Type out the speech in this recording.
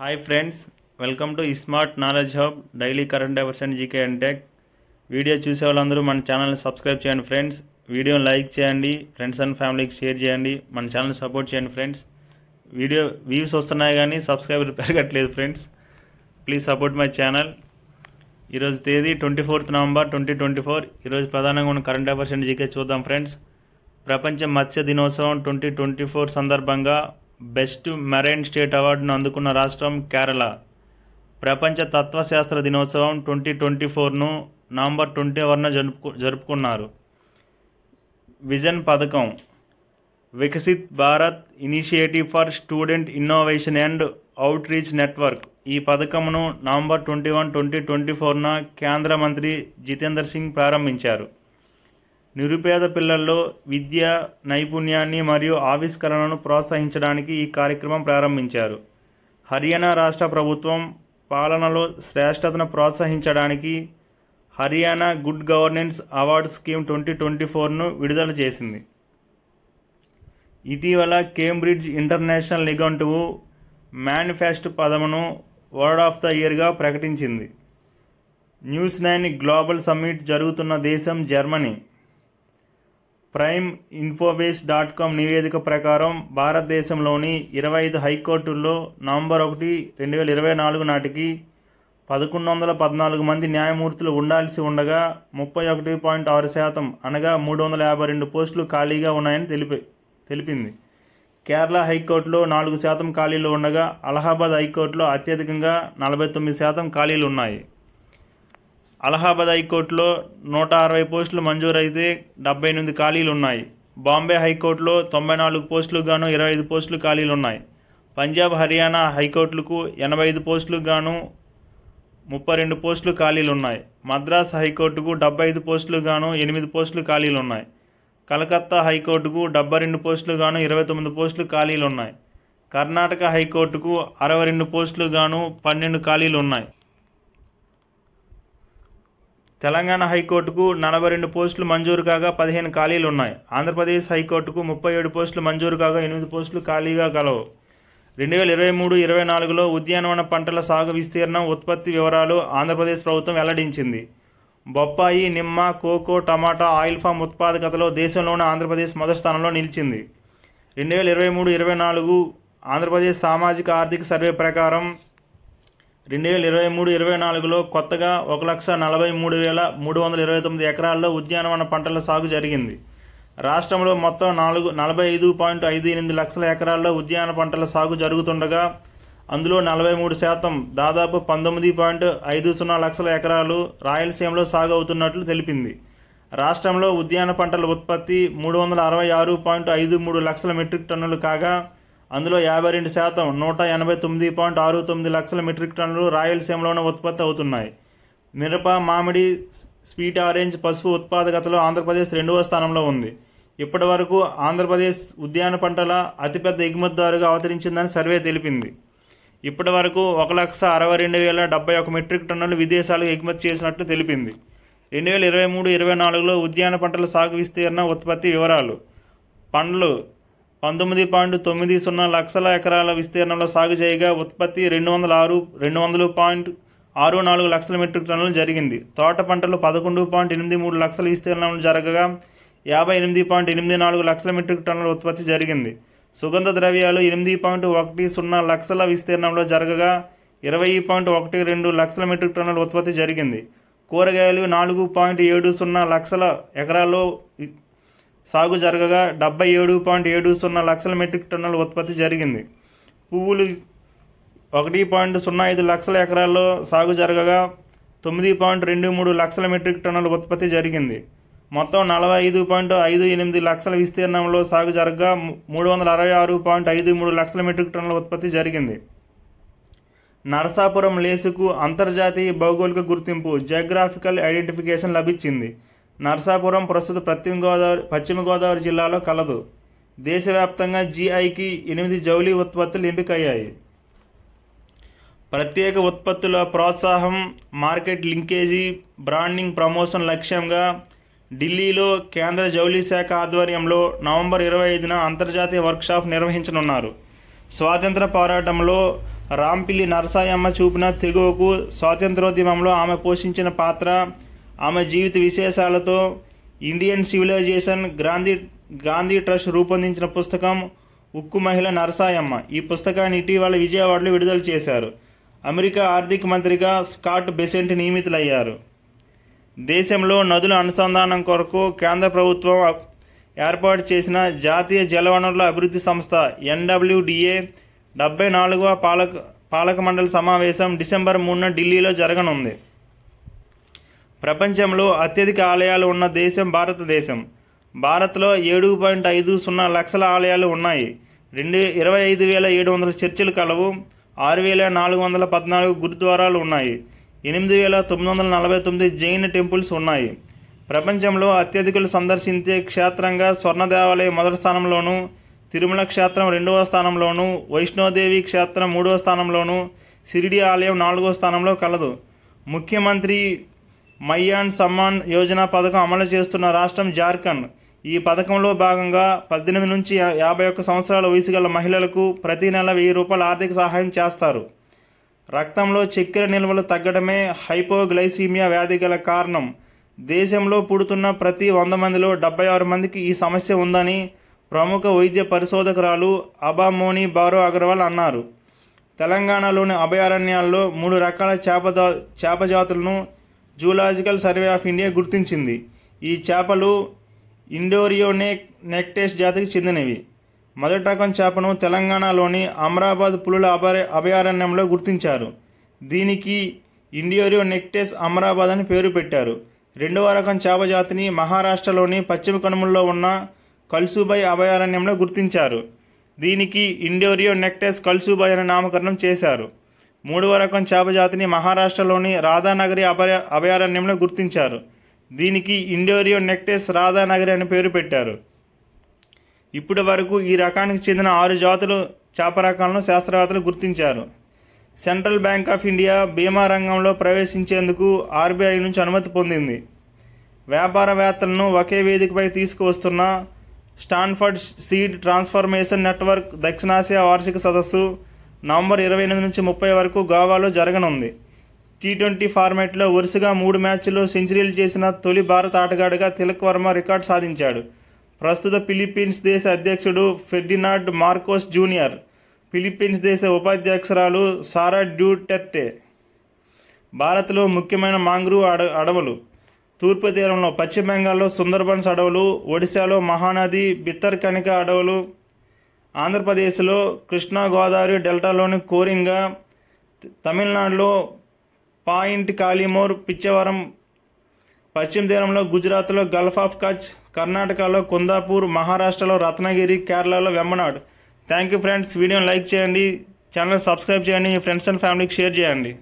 Hi friends, welcome to smart knowledge hub daily current affairs and GK and tech. Video చూసే వాళ్ళందరూ మన ఛానల్ని subscribe చేయండి friends. వీడియోని లైక్ చేయండి, ఫ్రెండ్స్ అండ్ ఫ్యామిలీకి షేర్ చేయండి, మన ఛానల్ని సపోర్ట్ చేయండి ఫ్రెండ్స్. వీడియో వ్యూస్ వస్తున్నాయి కానీ సబ్స్క్రైబర్ పెరగట్లేదు friends. Please support my channel. ఈరోజు తేదీ 24 నవంబర్ 2024. ఈరోజు ప్రధానంగా ఉన్న కరెంట్ అఫైర్స్ అండ్ జీకే చూద్దాం ఫ్రెండ్స్. ప్రపంచ మత్స్య దినోత్సవం 2024 సందర్భంగా బెస్ట్ మెరైన్ స్టేట్ అవార్డును అందుకున్న రాష్ట్రం కేరళ. ప్రపంచ తత్వశాస్త్ర దినోత్సవం 2024ను నవంబర్ 21న జరుపుకున్నారు. విజన్ పథకం Viksit Bharat initiative for student innovation and out reach network. ఈ పథకమును నవంబర్ 21, 2024న కేంద్ర మంత్రి జితేందర్ సింగ్ ప్రారంభించారు. నిరుపేద పిల్లల్లో విద్య, నైపుణ్యాన్ని మరియు ఆవిష్కరణను ప్రోత్సహించడానికి ఈ కార్యక్రమం ప్రారంభించారు. హర్యానా రాష్ట్ర ప్రభుత్వం పాలనలో శ్రేష్టతను ప్రోత్సహించడానికి Haryana good governance award scheme 2024ను విడుదల చేసింది. ఇటీవల కేంబ్రిడ్జ్ ఇంటర్నేషనల్ నిఘంటువు మేనిఫెస్ట్ పదమును వర్డ్ ఆఫ్ ద ఇయర్గా ప్రకటించింది. న్యూస్ 9 గ్లోబల్ సమ్మిట్ జరుగుతున్న దేశం జర్మనీ. ప్రైమ్ ఇన్ఫోవేస్.com నివేదిక ప్రకారం భారతదేశంలోని 25 హైకోర్టుల్లో నవంబర్ 1, 2024 నాటికి 1114 మంది న్యాయమూర్తులు ఉండాల్సి ఉండగా 31.6% అనగా 352 పోస్టులు ఖాళీగా ఉన్నాయని తెలిపింది. కేరళ హైకోర్టులో 4% ఖాళీలు ఉండగా అలహాబాద్ హైకోర్టులో అత్యధికంగా 49% ఖాళీలు ఉన్నాయి. అలహాబాద్ హైకోర్టులో 160 పోస్టులు మంజూరైతే 78 ఖాళీలు ఉన్నాయి. బాంబే హైకోర్టులో 94 పోస్టులకు గాను 25 పోస్టులు ఖాళీలు ఉన్నాయి. పంజాబ్, హర్యానా హైకోర్టులకు 85 పోస్టులకు గాను 32 పోస్టులు ఖాళీలు ఉన్నాయి. మద్రాస్ హైకోర్టుకు 75 పోస్టులకు గాను 8 పోస్టులు ఖాళీలు ఉన్నాయి. కలకత్తా హైకోర్టుకు 72 పోస్టులకు గాను 29 పోస్టులు ఖాళీలు ఉన్నాయి. కర్ణాటక హైకోర్టుకు 62 పోస్టులకు గాను 12 ఖాళీలు ఉన్నాయి. తెలంగాణ హైకోర్టుకు 42 పోస్టులు మంజూరు కాగా 15 ఖాళీలు ఉన్నాయి. ఆంధ్రప్రదేశ్ హైకోర్టుకు 37 పోస్టులు మంజూరు కాగా 8 పోస్టులు ఖాళీగా కలవు. 2023-24లో ఉద్యానవన పంటల సాగు విస్తీర్ణం, ఉత్పత్తి వివరాలు ఆంధ్రప్రదేశ్ ప్రభుత్వం వెల్లడించింది. బొప్పాయి, నిమ్మ, కోకో, టమాటా, ఆయిల్ ఫామ్ ఉత్పాదకతలో దేశంలోనే ఆంధ్రప్రదేశ్ మొదటి స్థానంలో నిలిచింది. 2023-24 ఆంధ్రప్రదేశ్ సామాజిక ఆర్థిక సర్వే ప్రకారం 2023-24లో కొత్తగా 1,43,329 ఎకరాల్లో ఉద్యానవన పంటల సాగు జరిగింది. రాష్ట్రంలో మొత్తం 45.58 లక్షల ఎకరాల్లో ఉద్యాన పంటల సాగు జరుగుతుండగా అందులో 43% దాదాపు 19.50 లక్షల ఎకరాలు రాయలసీమలో సాగు అవుతున్నట్లు తెలిపింది. రాష్ట్రంలో ఉద్యాన పంటల ఉత్పత్తి 366.53 లక్షల మెట్రిక్ టన్నులు కాగా అందులో 52% 189.69 లక్షల మెట్రిక్ టన్నులు రాయలసీమలోనే ఉత్పత్తి అవుతున్నాయి. మిరప, మామిడి, స్వీట్ ఆరెంజ్, పసుపు ఉత్పాదకతలో ఆంధ్రప్రదేశ్ 2వ స్థానంలో ఉంది. ఇప్పటి వరకు ఆంధ్రప్రదేశ్ ఉద్యాన పంటల అతిపెద్ద ఎగుమతిదారుగా అవతరించిందని సర్వే తెలిపింది. ఇప్పటి వరకు 1,62,071 మెట్రిక్ టన్నులు విదేశాలకు ఎగుమతి చేసినట్లు తెలిపింది. 2023-24లో ఉద్యాన పంటల సాగు విస్తీర్ణ, ఉత్పత్తి వివరాలు. పండ్లు 19.90 లక్షల ఎకరాల విస్తీర్ణంలో సాగు చేయగా ఉత్పత్తి 200.64 లక్షల మెట్రిక్ టన్నులు జరిగింది. తోట పంటలు 11.83 లక్షల విస్తీర్ణంలో జరగగా 58.84 లక్షల మెట్రిక్ టన్నుల ఉత్పత్తి జరిగింది. సుగంధ ద్రవ్యాలు 8.10 లక్షల విస్తీర్ణంలో జరగగా 20.12 లక్షల మెట్రిక్ టన్నుల ఉత్పత్తి జరిగింది. కూరగాయలు 4.70 లక్షల ఎకరాల్లో సాగు జరగగా 77.70 లక్షల మెట్రిక్ టన్నుల ఉత్పత్తి జరిగింది. పువ్వులు 1.05 లక్షల ఎకరాల్లో సాగు జరగగా 9.23 లక్షల మెట్రిక్ టన్నుల ఉత్పత్తి జరిగింది. మొత్తం 45.58 లక్షల విస్తీర్ణంలో సాగు జరగగా 366.53 లక్షల మెట్రిక్ టన్నుల ఉత్పత్తి జరిగింది. నరసాపురం లేసుకు అంతర్జాతీయ భౌగోళిక గుర్తింపు జియోగ్రాఫికల్ ఐడెంటిఫికేషన్ లభించింది. నరసాపురం ప్రస్తుత పశ్చిమ గోదావరి జిల్లాలో కలదు. దేశవ్యాప్తంగా GIకి 8 జౌళి ఉత్పత్తులు ఎంపికయ్యాయి. ప్రత్యేక ఉత్పత్తుల ప్రోత్సాహం, మార్కెట్ లింకేజీ, బ్రాండింగ్, ప్రమోషన్ లక్ష్యంగా ఢిల్లీలో కేంద్ర జౌళి శాఖ ఆధ్వర్యంలో నవంబర్ 25న అంతర్జాతీయ వర్క్షాప్ నిర్వహించనున్నారు. స్వాతంత్ర పోరాటంలో రాంపిల్లి నరసాయమ్మ చూపిన తెగువకు స్వాతంత్రోద్యమంలో ఆమె పోషించిన పాత్ర, ఆమె జీవిత విశేషాలతో ఇండియన్ సివిలైజేషన్ గాంధీ ట్రస్ట్ రూపొందించిన పుస్తకం ఉక్కు మహిళ నరసాయమ్మ. ఈ పుస్తకాన్ని ఇటీవల విజయవాడలో విడుదల చేశారు. అమెరికా ఆర్థిక మంత్రిగా స్కాట్ బెసెంట్ నియమితులయ్యారు. దేశంలో నదుల అనుసంధానం కొరకు కేంద్ర ప్రభుత్వం ఏర్పాటు చేసిన జాతీయ జలవనరుల అభివృద్ధి సంస్థ NWDA 74వ పాలక మండలి సమావేశం డిసెంబర్ 3న ఢిల్లీలో జరగనుంది. ప్రపంచంలో అత్యధిక ఆలయాలు ఉన్న దేశం భారతదేశం. భారత్లో 7.50 లక్షల ఆలయాలు ఉన్నాయి. 25,700 చర్చిలు కలవు. 6,414 గురుద్వారాలు ఉన్నాయి. 8,949 జైన్ టెంపుల్స్ ఉన్నాయి. ప్రపంచంలో అత్యధికులు సందర్శించే క్షేత్రంగా స్వర్ణ దేవాలయం మొదటి స్థానంలోను, తిరుమల క్షేత్రం 2వ స్థానంలోను, వైష్ణోదేవి క్షేత్రం 3వ స్థానంలోను, షిరిడి ఆలయం 4వ స్థానంలో కలదు. ముఖ్యమంత్రి మయ్యాన్ సమ్మాన్ యోజన పథకం అమలు చేస్తున్న రాష్ట్రం జార్ఖండ్. ఈ పథకంలో భాగంగా 18 నుంచి 51 సంవత్సరాల వయసు గల మహిళలకు ప్రతి నెల ₹1000 ఆర్థిక సహాయం చేస్తారు. రక్తంలో చక్కెర నిల్వలు తగ్గడమే హైపోగ్లైసీమియా వ్యాధి గల కారణం. దేశంలో పుడుతున్న ప్రతి 100 మందిలో 76 మందికి ఈ సమస్య ఉందని ప్రముఖ వైద్య పరిశోధకురాలు అబామోని బారో అగర్వాల్ అన్నారు. తెలంగాణలోని అభయారణ్యాల్లో 3 రకాల చేప జాతులను జూలాజికల్ సర్వే ఆఫ్ ఇండియా గుర్తించింది. ఈ చేపలు ఇండోరియోనెక్టెస్ జాతికి చెందినవి. మొదటి రకం చేపను తెలంగాణలోని అమరాబాద్ పులుల అభయారణ్యంలో గుర్తించారు. దీనికి ఇండోరియోనెక్టెస్ అమరాబాద్ అని పేరు పెట్టారు. రెండవ రకం చేప జాతిని మహారాష్ట్రలోని పశ్చిమ కనుమల్లో ఉన్న కల్సుబాయ్ అభయారణ్యంలో గుర్తించారు. దీనికి ఇండోరియోనెక్టెస్ కల్సుబాయ్ అని నామకరణం చేశారు. మూడవ రకం చేప జాతిని మహారాష్ట్రలోని రాధానగరి అభయారణ్యంలో గుర్తించారు. దీనికి ఇండోరియోనెక్టెస్ రాధానగరి అని పేరు పెట్టారు. ఇప్పటి వరకు ఈ రకానికి చెందిన 6 జాతులు చేప రకాలను శాస్త్రవేత్తలు గుర్తించారు. సెంట్రల్ బ్యాంక్ ఆఫ్ ఇండియా బీమా రంగంలో ప్రవేశించేందుకు RBI నుంచి అనుమతి పొందింది. వ్యాపారవేత్తలను ఒకే వేదికపై తీసుకువస్తున్న స్టాన్ఫర్డ్ సీడ్ ట్రాన్స్ఫర్మేషన్ నెట్వర్క్ దక్షిణాసియా వార్షిక సదస్సు నవంబర్ 28 నుంచి 30 వరకు గోవాలో జరగనుంది. T20 ఫార్మాట్లో వరుసగా 3 మ్యాచ్ల్లో సెంచరీలు చేసిన తొలి భారత ఆటగాడిగా తిలక్ వర్మ రికార్డు సాధించాడు. ప్రస్తుత ఫిలిప్పీన్స్ దేశ అధ్యక్షుడు ఫెర్డినాండ్ మార్కోస్ జూనియర్, ఫిలిప్పీన్స్ దేశ ఉపాధ్యక్షురాలు సారా డ్యూటెర్టే. భారత్లో ముఖ్యమైన మాంగ్రూవ్ అడవులు. తూర్పు తీరంలో పశ్చిమ బెంగాల్లో సుందర్బన్స్ అడవులు, ఒడిశాలో మహానది భితర్కనికా అడవులు, ఆంధ్రప్రదేశ్లో కృష్ణా గోదావరి డెల్టాలోని కోరింగా, తమిళనాడులో పాయింట్ కాలిమోర్, పిచ్చవరం, పశ్చిమ తీరంలో గుజరాత్లో గల్ఫ్ ఆఫ్ కచ్, కర్ణాటకలో కుందాపూర్, మహారాష్ట్రలో రత్నగిరి, కేరళలో వెంబనాడ్. Thank you friends. వీడియోని లైక్ చేయండి, ఛానల్ సబ్స్క్రైబ్ చేయండి, మీ ఫ్రెండ్స్ అండ్ ఫ్యామిలీకి షేర్ చేయండి.